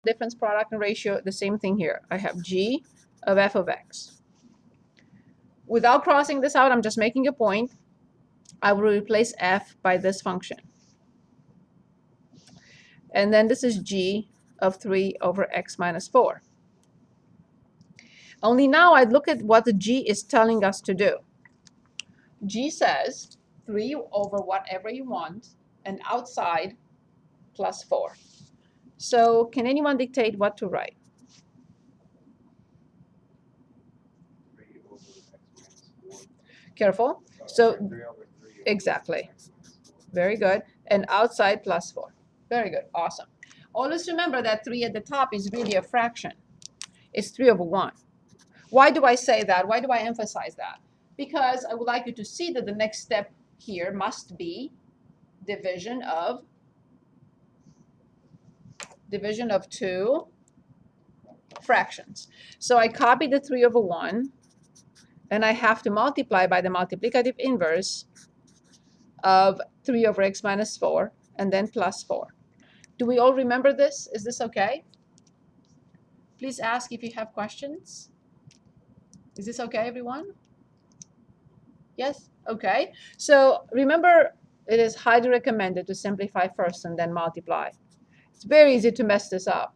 difference product and ratio, the same thing here. I have g of f of x. Without crossing this out, I'm just making a point. I will replace f by this function. And then this is g of 3 over x minus 4. Only now I look at what the g is telling us to do. G says 3 over whatever you want, and outside plus 4. So can anyone dictate what to write? 3 over x minus 4. Careful. So 3 over 3 exactly. x minus 4. Very good. And outside plus 4. Very good. Awesome. Always remember that 3 at the top is really a fraction. It's 3 over 1. Why do I say that? Why do I emphasize that? Because I would like you to see that the next step here must be division of two fractions. So I copy the 3 over 1, and I have to multiply by the multiplicative inverse of 3 over x minus 4, and then plus 4. Do we all remember this? Is this okay? Please ask if you have questions. Is this okay, everyone? Yes? Okay. So remember, it is highly recommended to simplify first and then multiply. It's very easy to mess this up.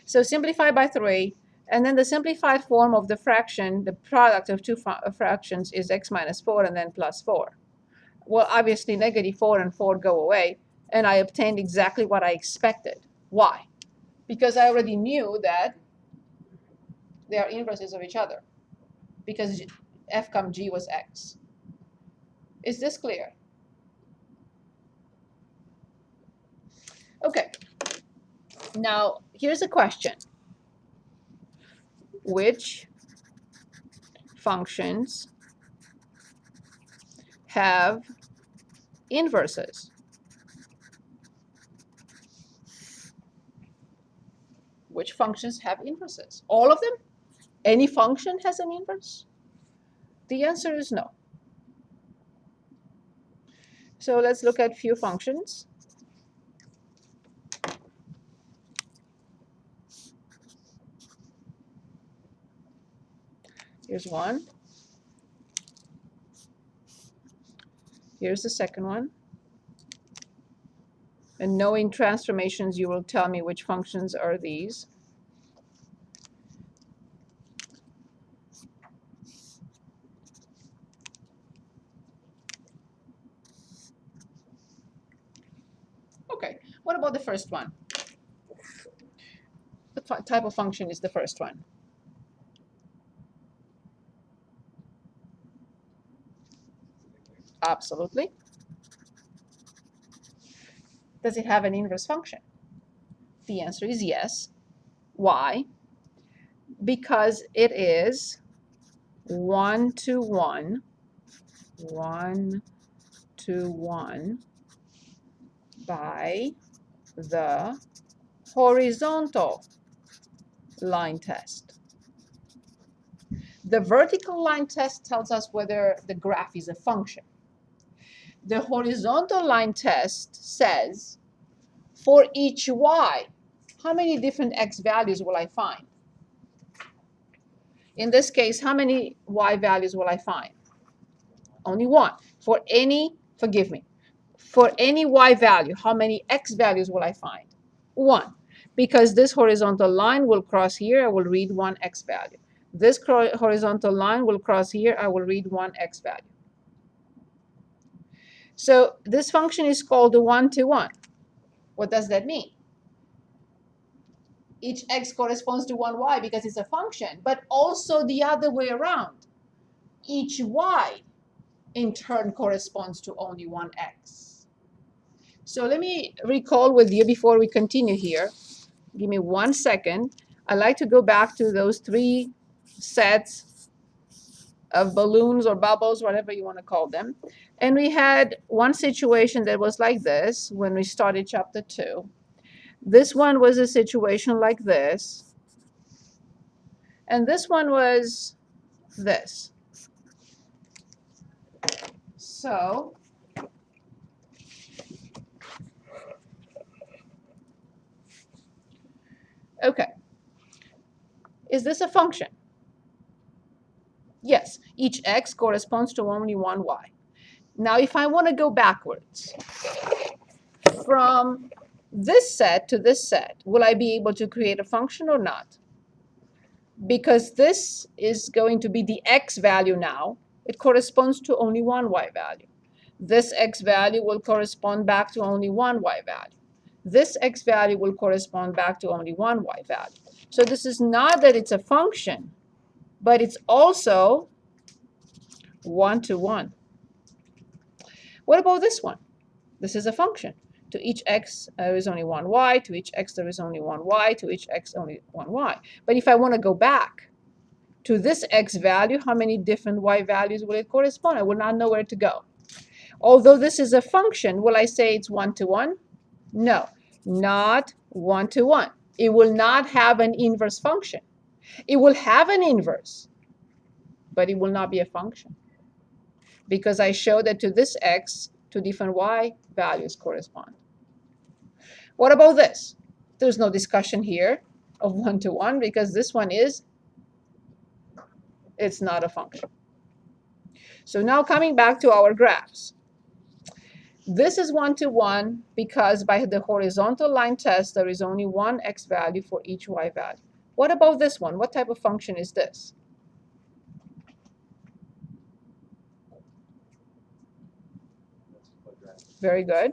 So simplify by 3, and then the simplified form of the fraction, the product of two fractions, is x minus 4 and then plus 4. Well, obviously, negative 4 and 4 go away, and I obtained exactly what I expected. Why? Because I already knew that they are inverses of each other, because f comma g was x. Is this clear? Okay. Now, here's a question. Which functions have inverses? Which functions have inverses? All of them? Any function has an inverse? The answer is no. So let's look at few functions. Here's one. Here's the second one. And knowing transformations, you will tell me which functions are these. Okay, what about the first one? What type of function is the first one? Absolutely. Does it have an inverse function? The answer is yes. Why? Because it is 1-to-1, 1-to-1 by the horizontal line test. The vertical line test tells us whether the graph is a function. The horizontal line test says, for each y, how many different x values will I find? In this case, how many y values will I find? Only one. For any, forgive me, for any y value, how many x values will I find? One. Because this horizontal line will cross here, I will read one x value. This horizontal line will cross here, I will read one x value. So this function is called a 1-to-1. What does that mean? Each x corresponds to one y because it's a function, but also the other way around. Each y, in turn, corresponds to only one x. So let me recall with you before we continue here. Give me 1 second. I'd like to go back to those 3 sets of balloons or bubbles, whatever you want to call them. And we had one situation that was like this when we started chapter 2. This one was a situation like this. And this one was this. So Okay. Is this a function? Yes. Each x corresponds to only one y. Now, if I want to go backwards from this set to this set, will I be able to create a function or not? Because this is going to be the x value now, it corresponds to only one y value. This x value will correspond back to only one y value. This x value will correspond back to only one y value. So this is not that it's a function, but it's also one-to-one. What about this one? This is a function. To each x, there is only one y. To each x, there is only one y. To each x, only one y. But if I want to go back to this x value, how many different y values will it correspond? I will not know where to go. Although this is a function, will I say it's one-to-one? No, not one-to-one. It will not have an inverse function. It will have an inverse, but it will not be a function, because I show that to this x, two different y values correspond. What about this? There's no discussion here of one-to-one, because this one it's not a function. So now coming back to our graphs. This is one-to-one because by the horizontal line test, there is only one x value for each y value. What about this one? What type of function is this? Very good.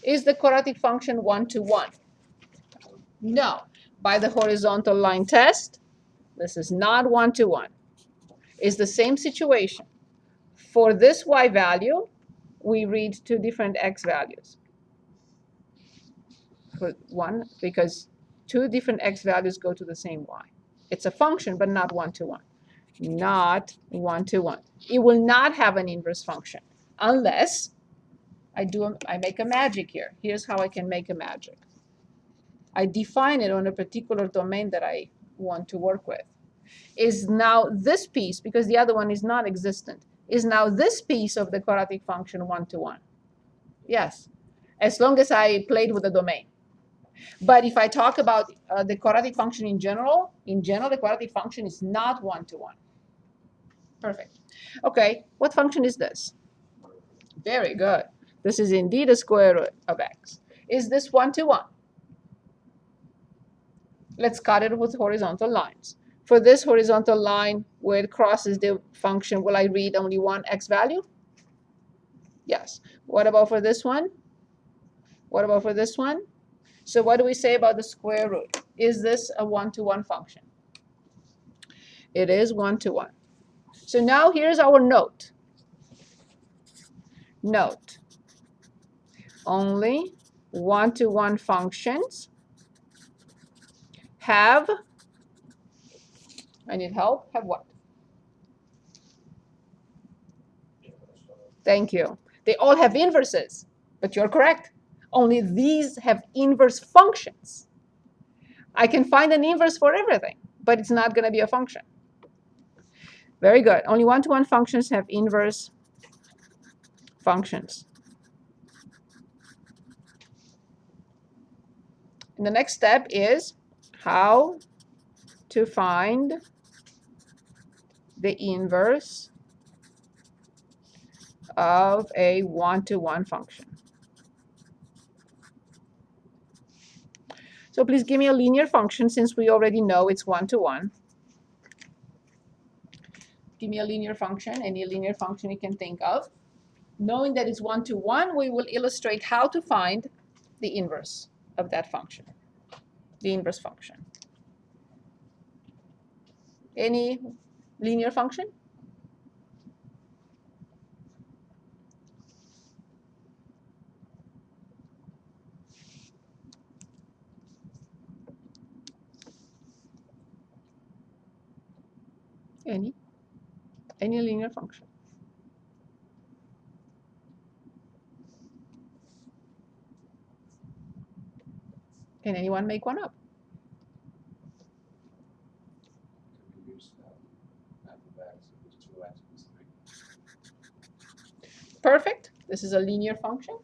Is the quadratic function one-to-one? No. By the horizontal line test, this is not one-to-one. It's the same situation. For this y value, we read two different x values. For one, because two different x values go to the same y. It's a function, but not one-to-one. Not one-to-one. It will not have an inverse function unless I make a magic here. Here's how I can make a magic. I define it on a particular domain that I want to work with. Is now this piece, because the other one is non-existent, is now this piece of the quadratic function one-to-one? Yes, as long as I played with the domain. But if I talk about the quadratic function in general, the quadratic function is not one-to-one. Perfect. Okay, what function is this? Very good. This is indeed a square root of x. Is this one-to-one? Let's cut it with horizontal lines. For this horizontal line where it crosses the function, will I read only one x value? Yes. What about for this one? What about for this one? So what do we say about the square root? Is this a one-to-one function? It is one-to-one. So now here's our note. Note. Only one-to-one functions have, I need help, have what? Thank you. They all have inverses, but you're correct. Only these have inverse functions. I can find an inverse for everything, but it's not going to be a function. Very good. Only one-to-one functions have inverse functions. And the next step is how to find the inverse of a one-to-one function. So please give me a linear function since we already know it's one-to-one. Give me a linear function, any linear function you can think of. Knowing that it's one-to-one, we will illustrate how to find the inverse of that function, the inverse function. Any linear function? Any linear function. Can anyone make one up? Perfect. This is a linear function.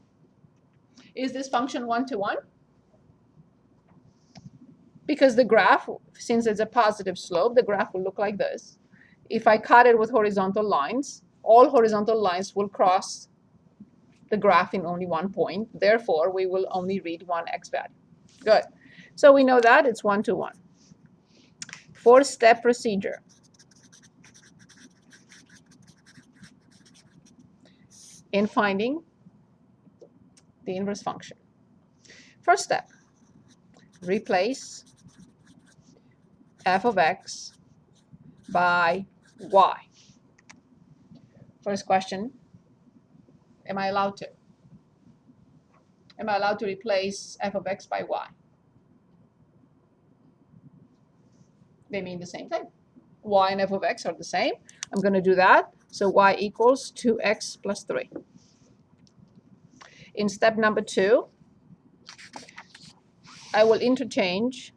Is this function 1 to 1? Because the graph, since it's a positive slope, the graph will look like this. If I cut it with horizontal lines, all horizontal lines will cross the graph in only one point. Therefore, we will only read one x value. Good. So we know that it's 1 to 1. 4-step procedure. In finding the inverse function. First step, replace f of x by y. First question, am I allowed to? Am I allowed to replace f of x by y? They mean the same thing. Y and f of x are the same. I'm going to do that. So y equals 2x plus 3. In step number 2, I will interchange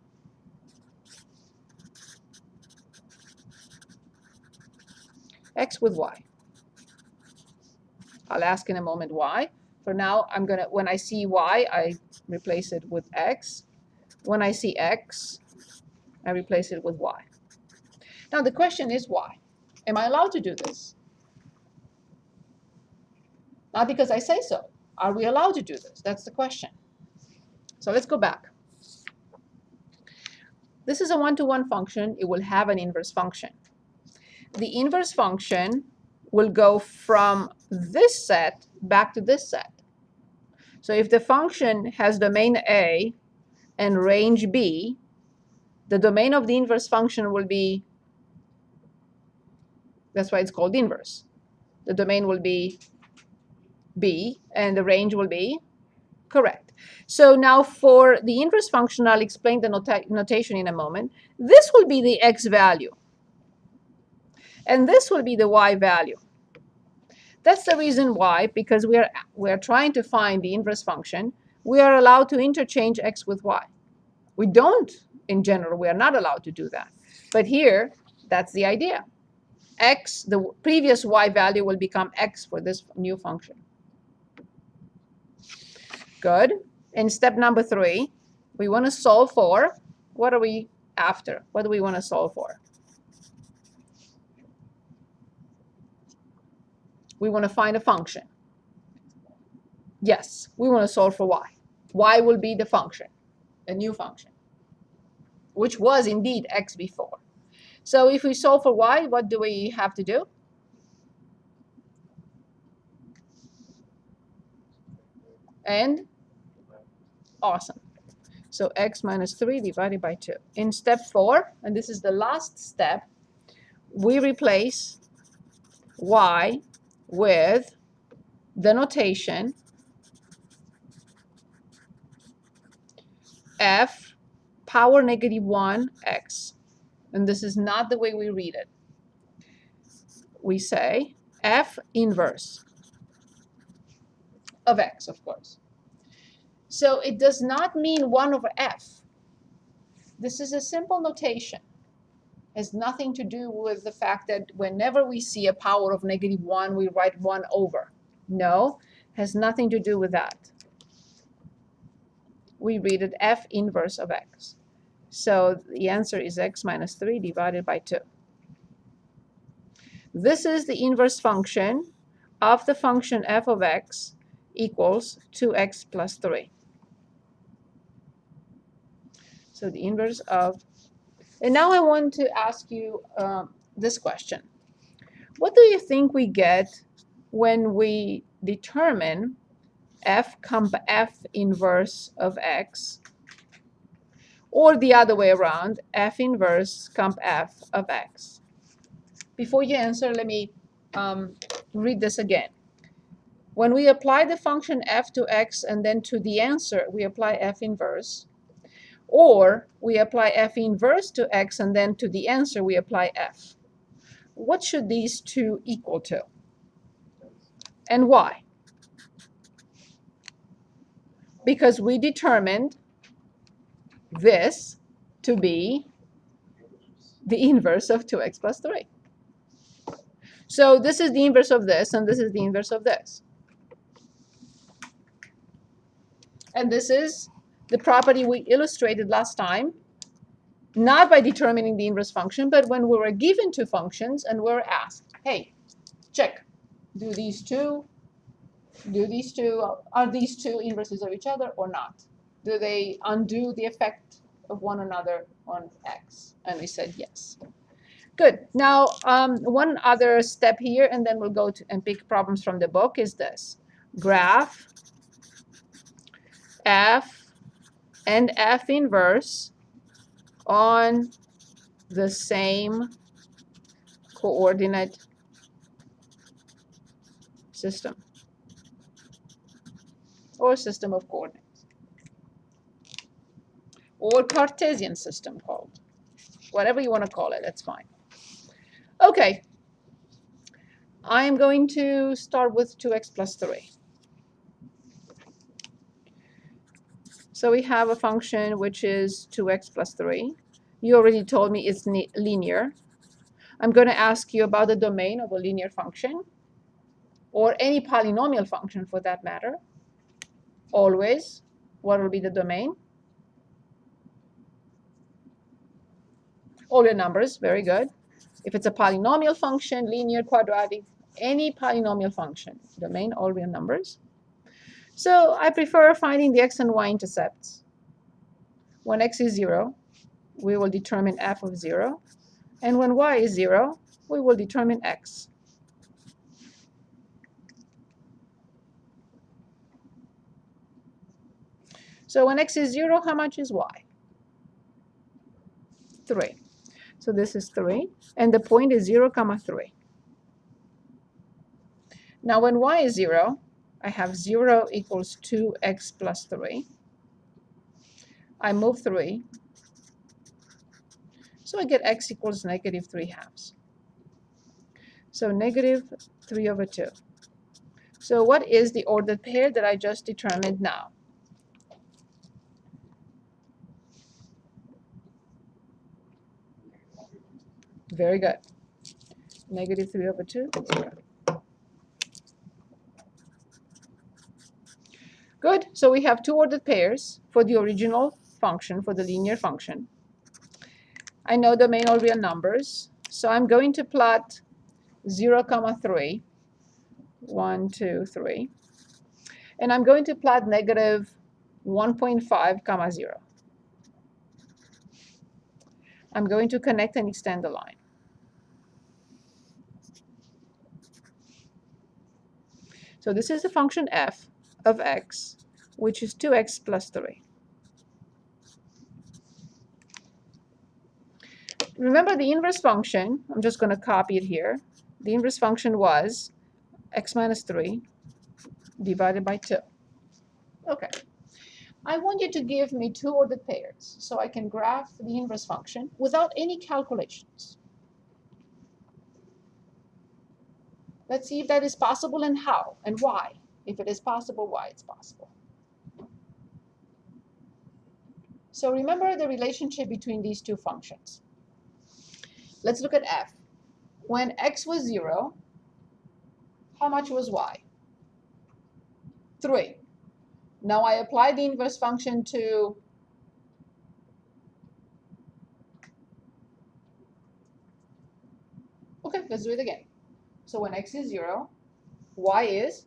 x with y. I'll ask in a moment why. For now, when I see y, I replace it with x. When I see x, I replace it with y. Now the question is why? Am I allowed to do this? Not because I say so. Are we allowed to do this? That's the question. So let's go back. This is a 1-to-1 function. It will have an inverse function. The inverse function will go from this set back to this set. So if the function has domain A and range B, the domain of the inverse function will be, that's why it's called inverse. The domain will be B and the range will be correct. So now for the inverse function, I'll explain the notation in a moment. This will be the x value. And this will be the y value. That's the reason why, because we're trying to find the inverse function, we are allowed to interchange x with y. We don't, in general, we are not allowed to do that. But here, that's the idea. X, the previous y value will become x for this new function. Good. In step number 3, we want to solve for, what are we after? What do we want to solve for? We want to find a function. Yes, we want to solve for y. Y will be the function, a new function, which was indeed x before. So if we solve for y, what do we have to do? And awesome. So x minus 3 divided by 2. In step 4, and this is the last step, we replace y with the notation f power negative 1 x. And this is not the way we read it. We say f inverse of x, of course. So it does not mean 1 over f. This is a simple notation. It has nothing to do with the fact that whenever we see a power of negative 1, we write 1 over. No, it has nothing to do with that. We read it f inverse of x. So the answer is x minus 3 divided by 2. This is the inverse function of the function f of x equals 2x plus 3. So the inverse of, and now I want to ask you this question. What do you think we get when we determine f comp f inverse of x, or the other way around, f inverse comp f of x? Before you answer, let me read this again. When we apply the function f to x and then to the answer, we apply f inverse, or we apply f inverse to x and then to the answer, we apply f. What should these two equal to? And why? Because we determined this to be the inverse of 2x plus 3. So this is the inverse of this, and this is the inverse of this. And this is the property we illustrated last time, not by determining the inverse function, but when we were given two functions and we were asked, hey, check, do these two, are these two inverses of each other or not? Do they undo the effect of one another on x? And we said yes. Good. Now, one other step here, and then we'll go to and pick problems from the book, is this. Graph f and f inverse on the same coordinate system or system of coordinates or Cartesian system called. Whatever you want to call it, that's fine. Okay. I'm going to start with 2x plus 3. So we have a function which is 2x plus 3. You already told me it's linear. I'm going to ask you about the domain of a linear function, or any polynomial function for that matter. Always, what will be the domain? All your numbers, very good. If it's a polynomial function, linear, quadratic, any polynomial function, domain, all real numbers. So I prefer finding the x and y intercepts. When x is 0, we will determine f of 0. And when y is 0, we will determine x. So when x is 0, how much is y? 3. So this is 3. And the point is 0, 3. Now when y is 0, I have 0 equals 2x plus 3. I move 3. So I get x equals negative 3/2. So negative 3/2. So what is the ordered pair that I just determined now? Very good. Negative 3/2. 0. Good. So we have two ordered pairs for the original function, for the linear function. I know domain all real numbers. So I'm going to plot 0, 3. 1, 2, 3. And I'm going to plot negative 1.5, 0. I'm going to connect and extend the line. So this is the function f of x, which is 2x plus 3. Remember the inverse function, I'm just going to copy it here. The inverse function was x minus 3 divided by 2. Okay. I want you to give me two ordered pairs so I can graph the inverse function without any calculations. Let's see if that is possible and how and why. If it is possible, why it's possible. So remember the relationship between these two functions. Let's look at f. When x was 0, how much was y? 3. Now I apply the inverse function to okay, let's do it again. So when x is 0, y is,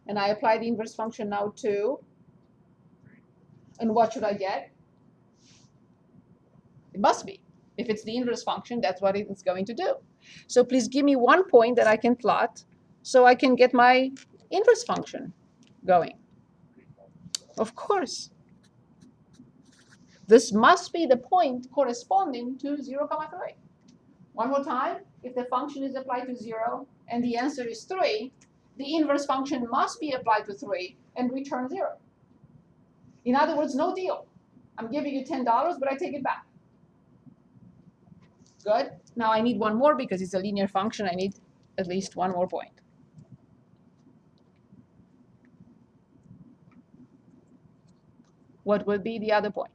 and I apply the inverse function now to, and what should I get? It must be. If it's the inverse function, that's what it's going to do. So please give me one point that I can plot so I can get my inverse function going. Of course. This must be the point corresponding to 0, 3. One more time. If the function is applied to 0 and the answer is 3, the inverse function must be applied to 3 and return 0. In other words, no deal. I'm giving you $10, but I take it back. Good. Now I need one more because it's a linear function. I need at least one more point. What would be the other point?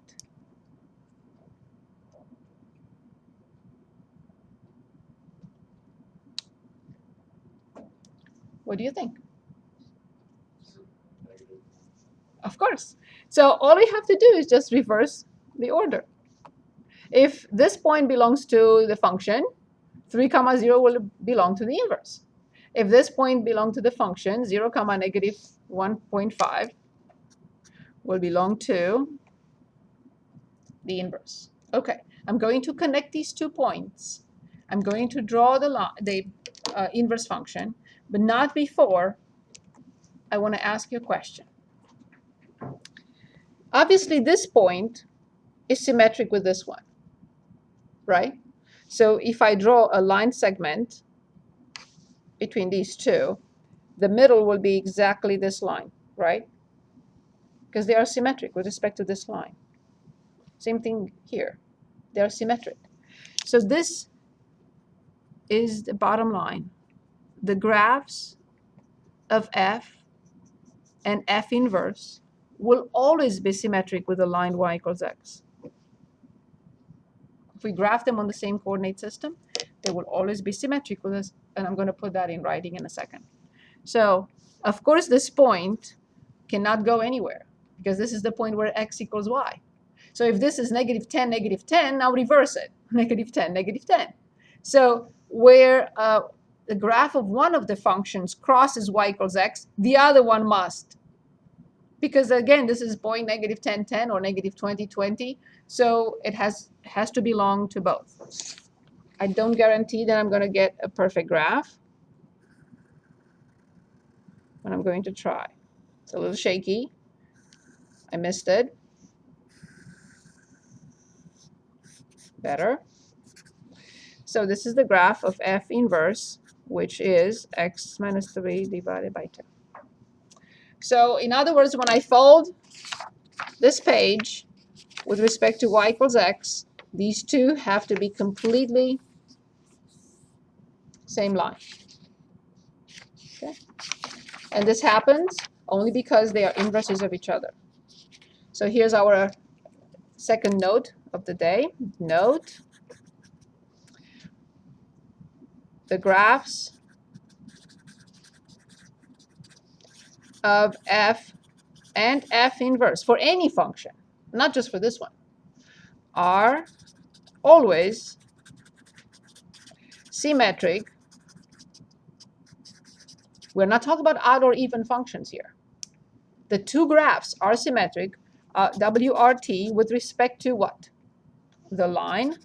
What do you think? Of course. So all we have to do is just reverse the order. If this point belongs to the function, 3 comma 0 will belong to the inverse. If this point belongs to the function, 0 comma negative 1.5 will belong to the inverse. Okay, I'm going to connect these 2 points. I'm going to draw the inverse function, but not before I want to ask you a question. Obviously, this point is symmetric with this one, right? So if I draw a line segment between these two, the middle will be exactly this line, right? Because they are symmetric with respect to this line. Same thing here. They are symmetric. So this is the bottom line. The graphs of f and f inverse will always be symmetric with the line y equals x. If we graph them on the same coordinate system, they will always be symmetric with us, and I'm going to put that in writing in a second. So, of course, this point cannot go anywhere because this is the point where x equals y. So if this is negative 10, now reverse it. Negative 10, negative 10. So where the graph of one of the functions crosses y equals x, the other one must. Because again, this is point negative 10, 10 or negative 20, 20. So it has to belong to both. I don't guarantee that I'm going to get a perfect graph, but I'm going to try. It's a little shaky. I missed it. Better. So this is the graph of f inverse, which is x minus 3 divided by 2. So in other words, when I fold this page with respect to y equals x, these two have to be completely same line. Okay? And this happens only because they are inverses of each other. So here's our second note of the day. Note the graphs of f and f inverse for any function, not just for this one, are always symmetric. We're not talking about odd or even functions here. The two graphs are symmetric, WRT, with respect to what? The line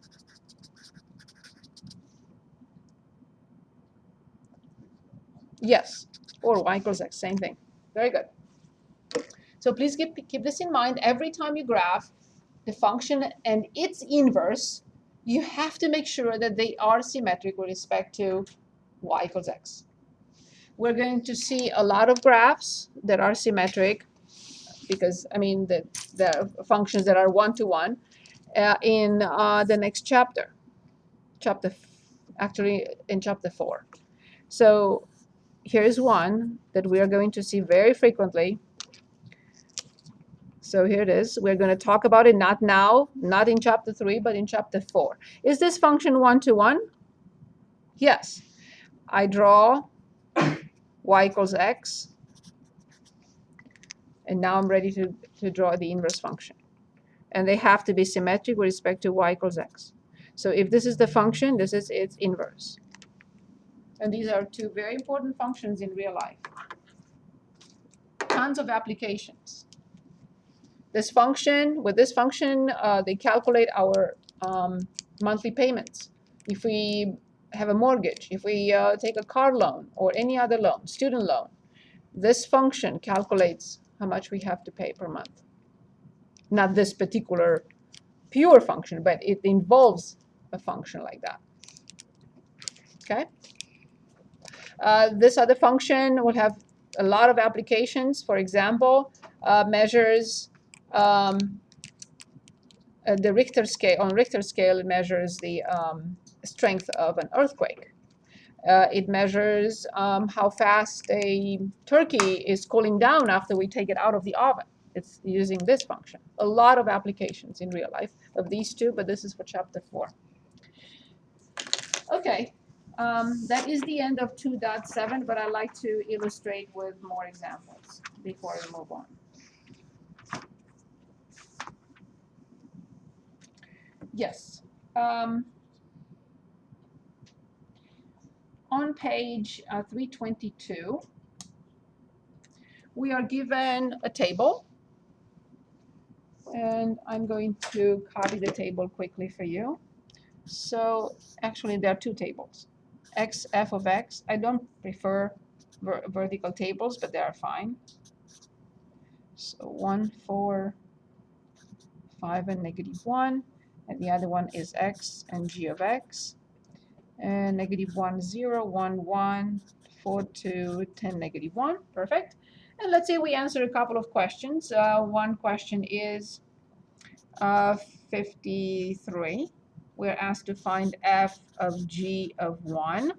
yes, or y equals x, same thing. Very good. So please keep this in mind. Every time you graph the function and its inverse, you have to make sure that they are symmetric with respect to y equals x. We're going to see a lot of graphs that are symmetric because, I mean, the functions that are one-to-one in the next chapter. Actually, in chapter 4. So here's one that we are going to see very frequently. So here it is. We're going to talk about it not now, not in chapter 3, but in chapter 4. Is this function one-to-one? Yes. I draw y equals x. And now I'm ready to draw the inverse function. And they have to be symmetric with respect to y equals x. So if this is the function, this is its inverse. And these are two very important functions in real life. Tons of applications. This function, with this function, they calculate our monthly payments. If we have a mortgage, if we take a car loan or any other loan, student loan, this function calculates how much we have to pay per month. Not this particular pure function, but it involves a function like that. Okay? This other function will have a lot of applications. For example, measures the Richter scale. On Richter scale, it measures the strength of an earthquake. It measures how fast a turkey is cooling down after we take it out of the oven. It's using this function. A lot of applications in real life of these two, but this is for chapter 4. Okay, that is the end of 2.7, but I like to illustrate with more examples before we move on. Yes. On page 322, we are given a table. And I'm going to copy the table quickly for you. So actually, there are two tables. X, f of x. I don't prefer vertical tables, but they are fine. So 1, 4, 5, and -1. And the other one is x and g of x. And -1, 0, 1, 1, 4, 2, 10, -1. Perfect. And let's say we answer a couple of questions. One question is 53. We're asked to find f of g of 1.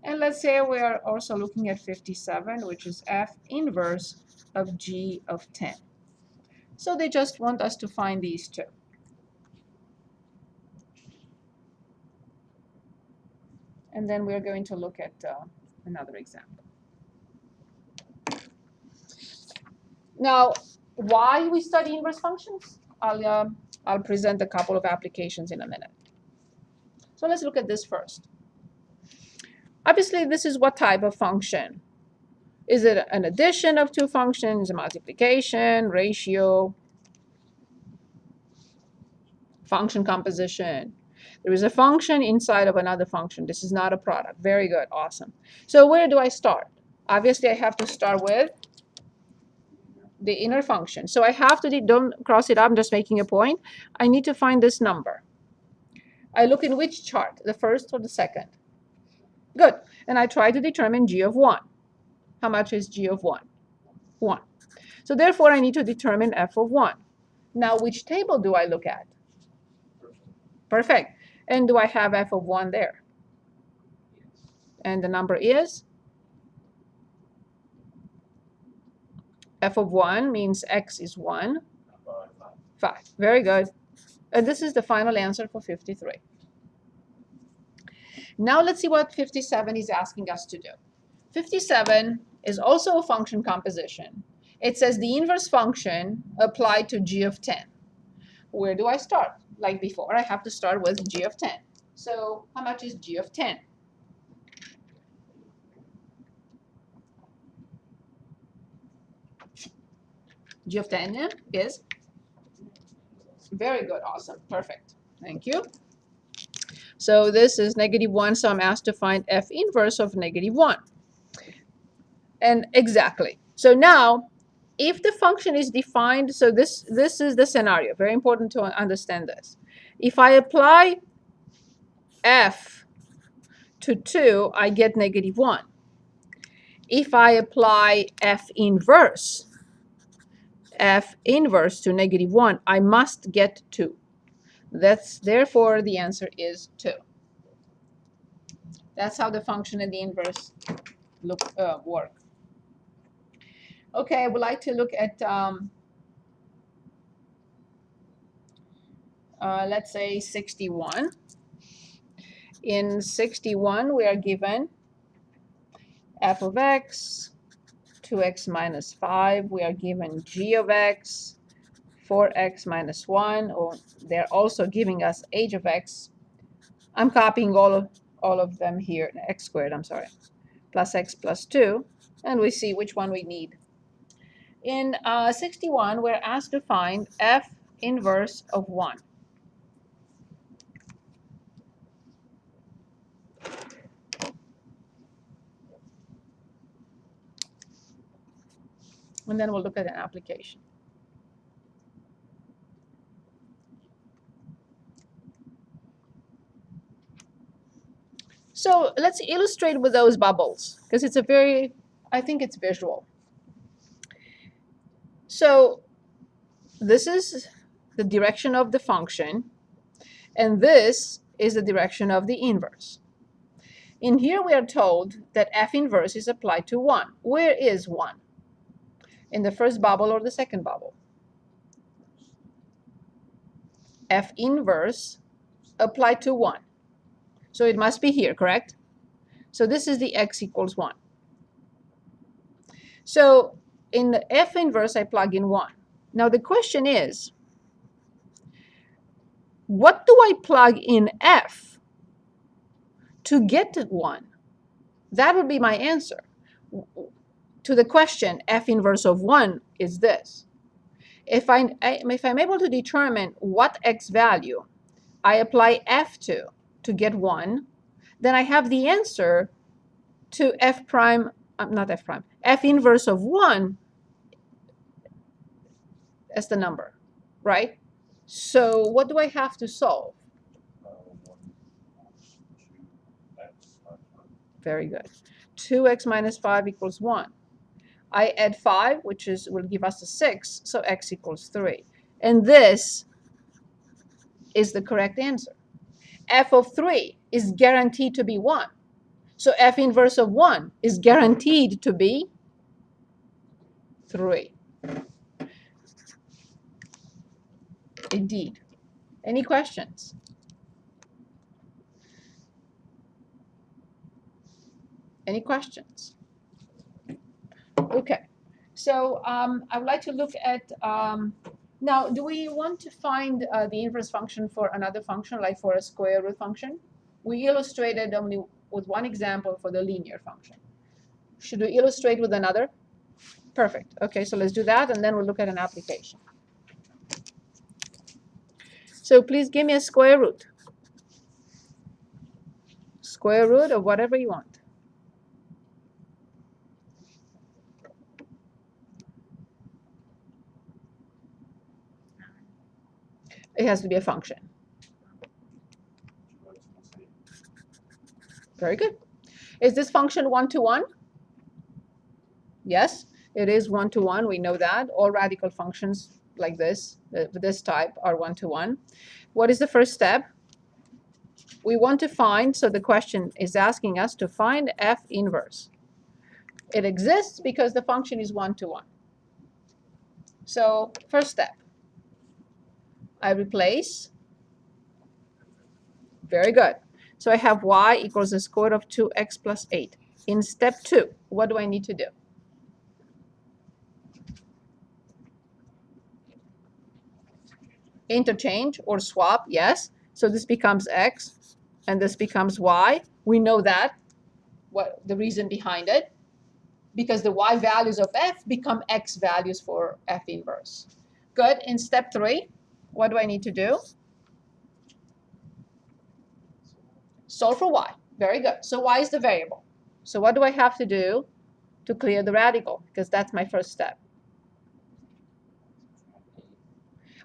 And let's say we are also looking at 57, which is f inverse of g of 10. So they just want us to find these two. And then we're going to look at another example. Now, why we study inverse functions? I'll present a couple of applications in a minute. So let's look at this first. Obviously, this is what type of function? Is it an addition of two functions, a multiplication, ratio, function composition? There is a function inside of another function. This is not a product. Very good. Awesome. So where do I start? Obviously, I have to start with the inner function. So I have to, don't cross it up, I'm just making a point. I need to find this number. I look in which chart, the first or the second? Good. And I try to determine g of 1. How much is g of 1? 1. So therefore, I need to determine f of 1. Now, which table do I look at? Perfect. And do I have f of 1 there? And the number is? F of 1 means x is 1. 5. Very good. And this is the final answer for 53. Now let's see what 57 is asking us to do. 57 is also a function composition. It says the inverse function applied to g of 10. Where do I start? Like before, I have to start with g of 10. So how much is g of 10? G of 10 is? Very good. Awesome. Perfect. Thank you. So this is -1, so I'm asked to find f inverse of -1. And exactly. So now, if the function is defined, so this is the scenario. Very important to understand this. If I apply f to 2, I get -1. If I apply f inverse to -1, I must get 2. Therefore, the answer is 2. That's how the function and the inverse work. Okay, I would like to look at, let's say 61. In 61, we are given f of x, 2x minus 5. We are given g of x, 4x minus 1. Or they're also giving us h of x. I'm copying all of them here, x squared, I'm sorry, plus x plus 2. And we see which one we need. In 61, we're asked to find f inverse of 1. And then we'll look at an application. So let's illustrate with those bubbles, because it's I think it's visual. So this is the direction of the function, and this is the direction of the inverse. In here, we are told that f inverse is applied to 1. Where is 1? In the first bubble or the second bubble? F inverse applied to 1. So it must be here, correct? So this is the x equals 1. So in the f inverse, I plug in 1. Now the question is, what do I plug in f to get 1? That would be my answer to the question f inverse of 1 is this. If I'm able to determine what x value I apply f to get 1, then I have the answer to f prime, not f prime, f inverse of 1 as the number, right? So what do I have to solve? Very good. 2x minus 5 equals 1. I add 5, which will give us a 6, so x equals 3. And this is the correct answer. F of 3 is guaranteed to be 1. So f inverse of 1 is guaranteed to be 3. Indeed. Any questions? Any questions? Okay. So I would like to look at, now, do we want to find the inverse function for another function, like for a square root function? We illustrated only with one example for the linear function. Should we illustrate with another? Perfect. Okay, so let's do that, and then we'll look at an application. So please give me a square root. Square root of whatever you want. It has to be a function. Very good. Is this function one-to-one? Yes, it is one-to-one. We know that. All radical functions like this type, are one-to-one. What is the first step? We want to find, so the question is asking us to find f inverse. It exists because the function is one-to-one. So first step, I replace. Very good. So I have y equals the square root of 2x plus 8. In step 2, what do I need to do? Interchange or swap, yes. So this becomes x, and this becomes y. We know that, what the reason behind it, because the y values of f become x values for f inverse. Good. In step 3, what do I need to do? Solve for y. Very good. So y is the variable. So what do I have to do to clear the radical? Because that's my first step.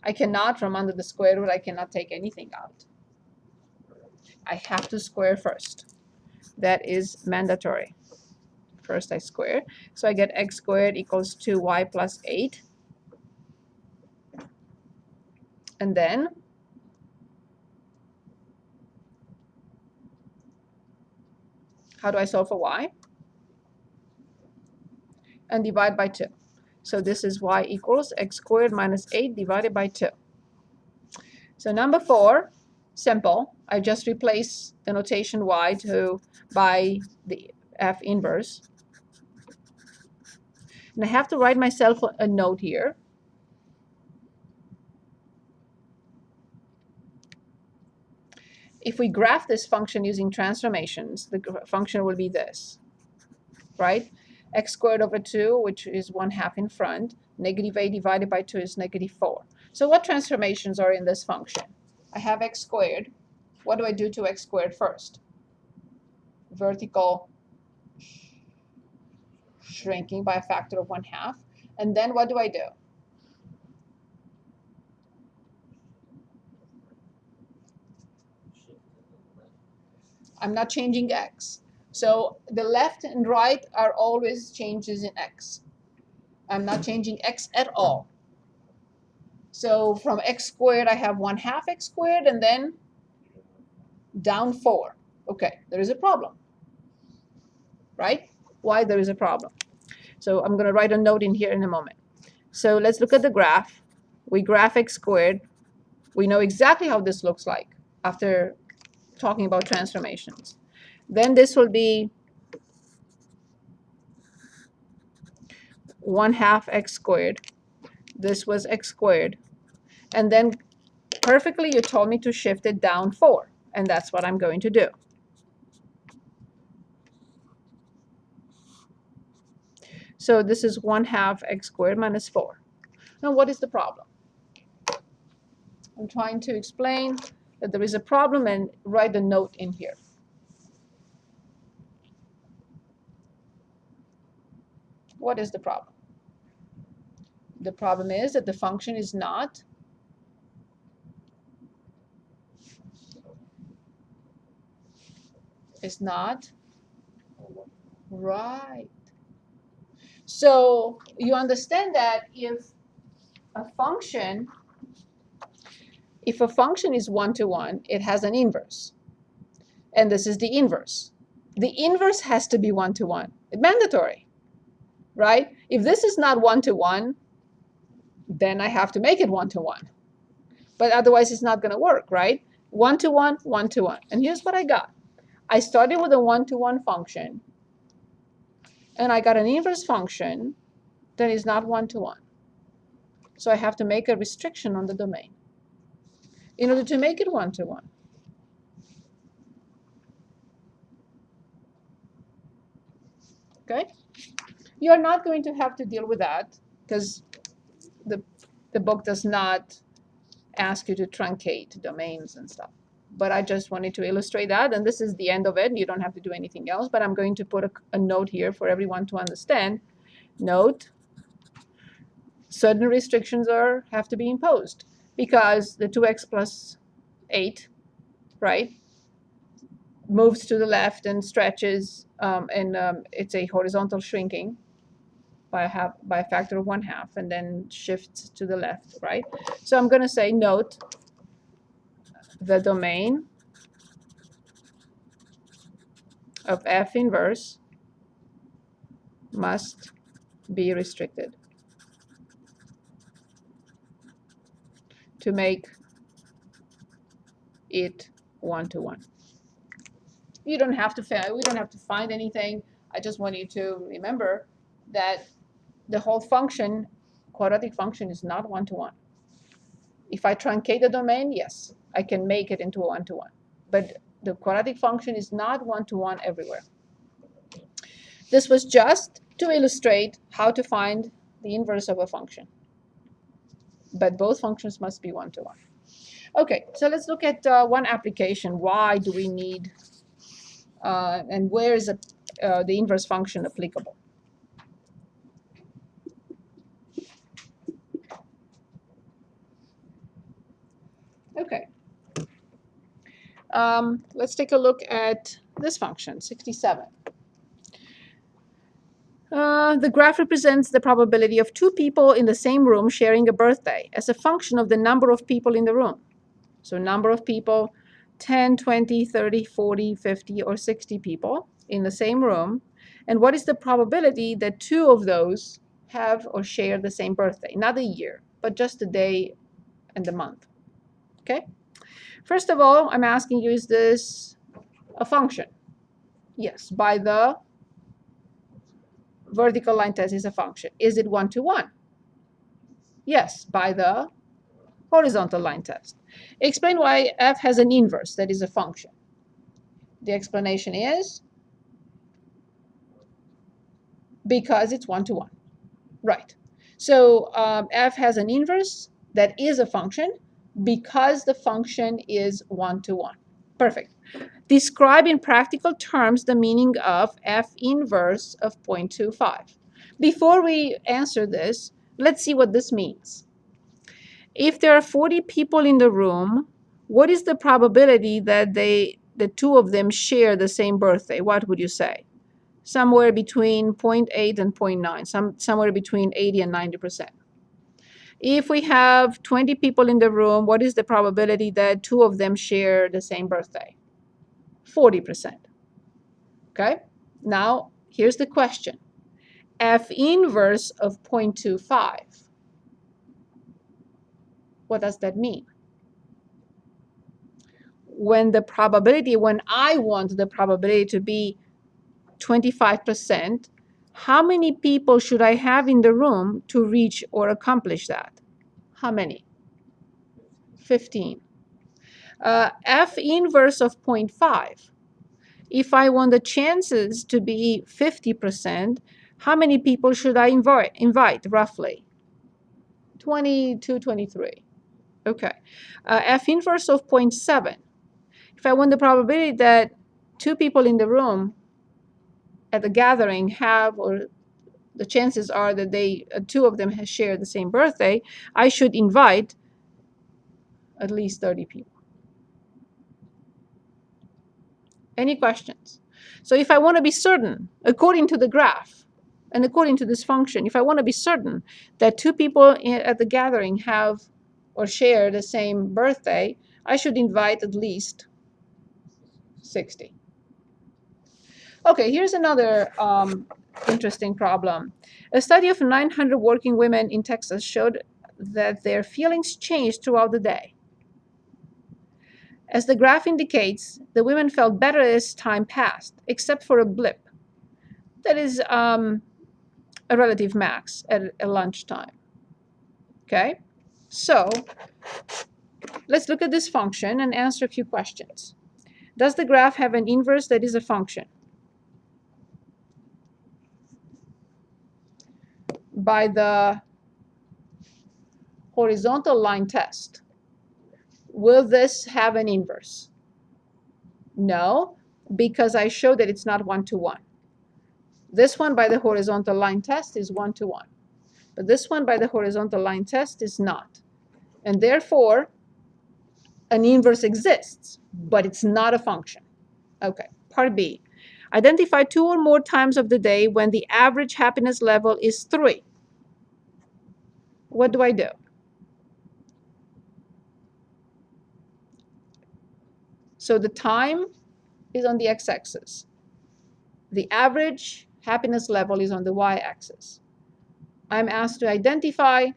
I cannot, from under the square root, I cannot take anything out. I have to square first. That is mandatory. First I square. So I get x squared equals 2y plus 8. And then how do I solve for y? And divide by 2. So this is y equals x squared minus 8 divided by 2. So number 4, simple. I just replace the notation y by the f inverse. And I have to write myself a note here. If we graph this function using transformations, the function will be this, right? X squared over 2, which is 1/2 in front. Negative 8 divided by 2 is negative 4. So what transformations are in this function? I have x squared. What do I do to x squared first? Vertical shrinking by a factor of 1/2. And then what do I do? I'm not changing x. So the left and right are always changes in x. I'm not changing x at all. So from x squared, I have 1/2 x squared, and then down 4. Okay, there is a problem, right? Why there is a problem? So I'm going to write a note in here in a moment. So let's look at the graph. We graph x squared. We know exactly how this looks like after talking about transformations. Then this will be 1/2 x squared. This was x squared. And then perfectly. You told me to shift it down 4, and that's what I'm going to do. So this is 1/2 x squared minus 4. Now, what is the problem? I'm trying to explain that there is a problem and write a note in here. What is the problem? The problem is that the function is not right. So you understand that if a function is 1-to-1, it has an inverse. And this is the inverse. The inverse has to be 1-to-1. It's mandatory, right? If this is not 1-to-1, then I have to make it 1-to-1. But otherwise, it's not going to work, right? 1-to-1, 1-to-1. And here's what I got. I started with a 1-to-1 function, and I got an inverse function that is not 1-to-1. So I have to make a restriction on the domain in order to make it 1-to-1. Okay? You're not going to have to deal with that because the book does not ask you to truncate domains and stuff. But I just wanted to illustrate that, and this is the end of it. You don't have to do anything else, but I'm going to put a note here for everyone to understand. Note, certain restrictions have to be imposed because the 2x plus 8, right, moves to the left and stretches, and it's a horizontal shrinking by a factor of 1/2, and then shifts to the left, right? So I'm going to say, note, the domain of f inverse must be restricted to make it 1-to-1. We don't have to find anything. I just want you to remember that the whole function, quadratic function, is not 1-to-1. If I truncate the domain, yes, I can make it into a 1-to-1. But the quadratic function is not 1-to-1 everywhere. This was just to illustrate how to find the inverse of a function. But both functions must be 1-to-1. Okay, so let's look at one application. Why do we need, and where is the inverse function applicable? Okay. Let's take a look at this function, 67. The graph represents the probability of 2 people in the same room sharing a birthday as a function of the number of people in the room. So number of people, 10, 20, 30, 40, 50, or 60 people in the same room. And what is the probability that 2 of those have or share the same birthday? Not the year, but just the day and the month. Okay? First of all, I'm asking you, is this a function? Yes, by the vertical line test is a function. Is it 1-to-1? Yes, by the horizontal line test. Explain why f has an inverse that is a function. The explanation is because it's 1-to-1. Right. So f has an inverse that is a function because the function is 1-to-1. Perfect. Describe in practical terms the meaning of f inverse of 0.25. Before we answer this, let's see what this means. If there are 40 people in the room, what is the probability that the 2 of them share the same birthday? What would you say? Somewhere between 0.8 and 0.9, somewhere between 80 and 90%. If we have 20 people in the room, what is the probability that 2 of them share the same birthday? 40%. Okay? Now, here's the question. F inverse of 0.25. What does that mean? When I want the probability to be 25%, how many people should I have in the room to reach or accomplish that? How many? 15. F inverse of 0.5. If I want the chances to be 50%, how many people should I invite roughly? 22, 23. Okay. F inverse of 0.7. If I want the probability that 2 people in the room at the gathering have, or the chances are that they 2 of them have shared the same birthday, I should invite at least 30 people. Any questions? So if I want to be certain, according to the graph and according to this function, if I want to be certain that 2 people at the gathering have or share the same birthday, I should invite at least 60. Okay, here's another interesting problem. A study of 900 working women in Texas showed that their feelings changed throughout the day. As the graph indicates, the women felt better as time passed, except for a blip. That is a relative max at lunchtime. Okay, so let's look at this function and answer a few questions. Does the graph have an inverse that is a function? By the horizontal line test, will this have an inverse? No, because I showed that it's not 1-to-1. This one by the horizontal line test is 1-to-1. But this one by the horizontal line test is not. And therefore, an inverse exists, but it's not a function. Okay, part B. Identify 2 or more times of the day when the average happiness level is 3. What do I do? So the time is on the x-axis. The average happiness level is on the y-axis. I'm asked to identify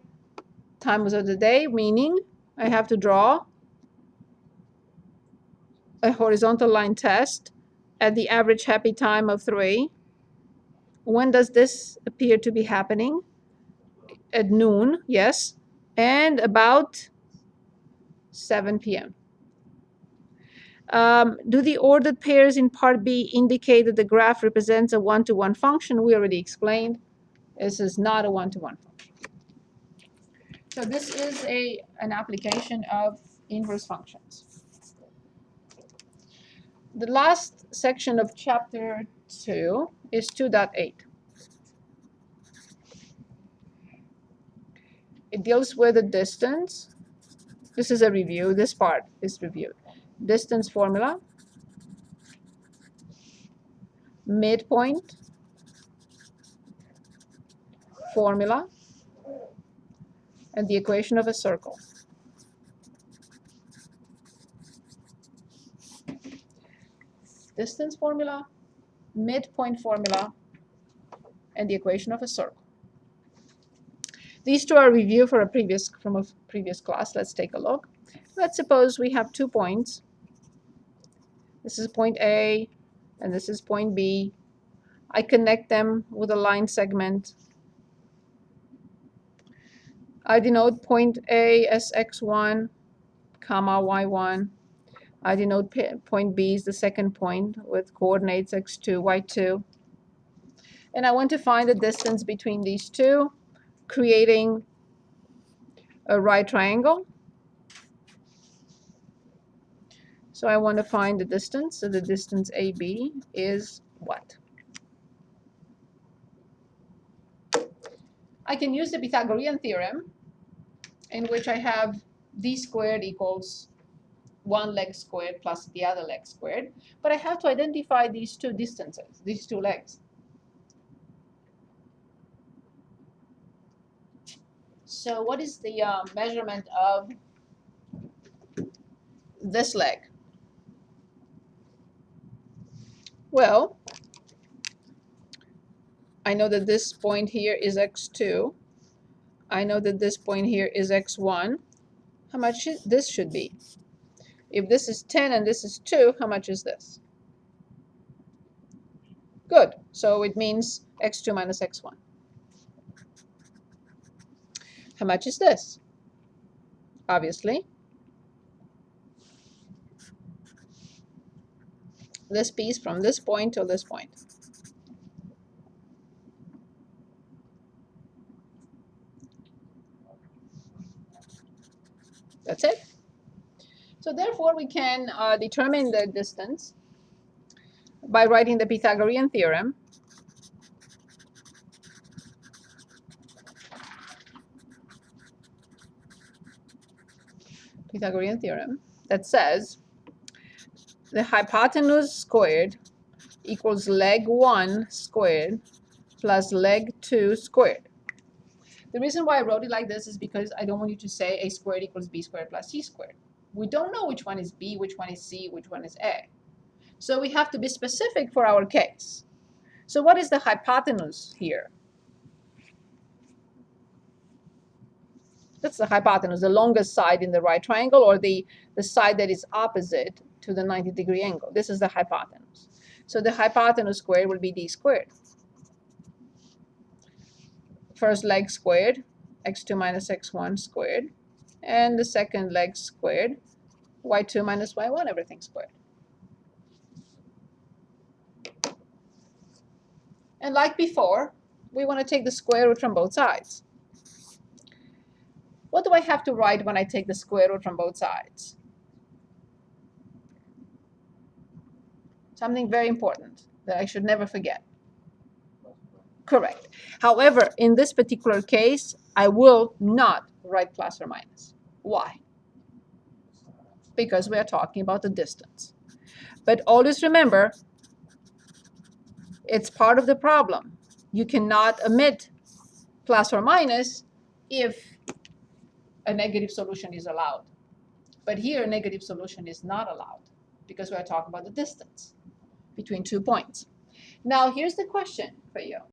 times of the day, meaning I have to draw a horizontal line test at the average happy time of 3. When does this appear to be happening? At noon, yes, and about 7 p.m. Do the ordered pairs in part B indicate that the graph represents a 1-to-1 function? We already explained. This is not a 1-to-1 function. So this is an application of inverse functions. The last section of chapter 2 is 2.8. It deals with the distance. This is a review. This part is reviewed. Distance formula, midpoint formula, and the equation of a circle. Distance formula, midpoint formula, and the equation of a circle. These two are reviewed from a previous class. Let's take a look. Let's suppose we have 2 points. This is point A, and this is point B. I connect them with a line segment. I denote point A as x1, comma y1. I denote point B as the second point with coordinates x2, y2. And I want to find the distance between these two, creating a right triangle. So I want to find the distance. So the distance AB is what? I can use the Pythagorean theorem, in which I have d squared equals 1 leg squared plus the other leg squared. But I have to identify these two distances, these two legs. So what is the measurement of this leg? Well, I know that this point here is x2. I know that this point here is x1. How much this should be? If this is 10 and this is 2, how much is this? Good. So it means x2 minus x1. How much is this? Obviously, this piece from this point to this point. That's it. So therefore, we can determine the distance by writing the Pythagorean theorem. Pythagorean theorem that says the hypotenuse squared equals leg 1 squared plus leg 2 squared. The reason why I wrote it like this is because I don't want you to say a squared equals b squared plus c squared. We don't know which one is b, which one is c, which one is a. So we have to be specific for our case. So what is the hypotenuse here? That's the hypotenuse, the longest side in the right triangle, or the side that is opposite to the 90-degree angle. This is the hypotenuse. So the hypotenuse squared will be d squared. First leg squared, x2 minus x1 squared. And the second leg squared, y2 minus y1, everything squared. And like before, we want to take the square root from both sides. What do I have to write when I take the square root from both sides? Something very important that I should never forget. Correct. However, in this particular case, I will not write plus or minus. Why? Because we are talking about the distance. But always remember, it's part of the problem. You cannot omit plus or minus if a negative solution is allowed. But here, a negative solution is not allowed because we are talking about the distance between 2 points. Now, here's the question for you.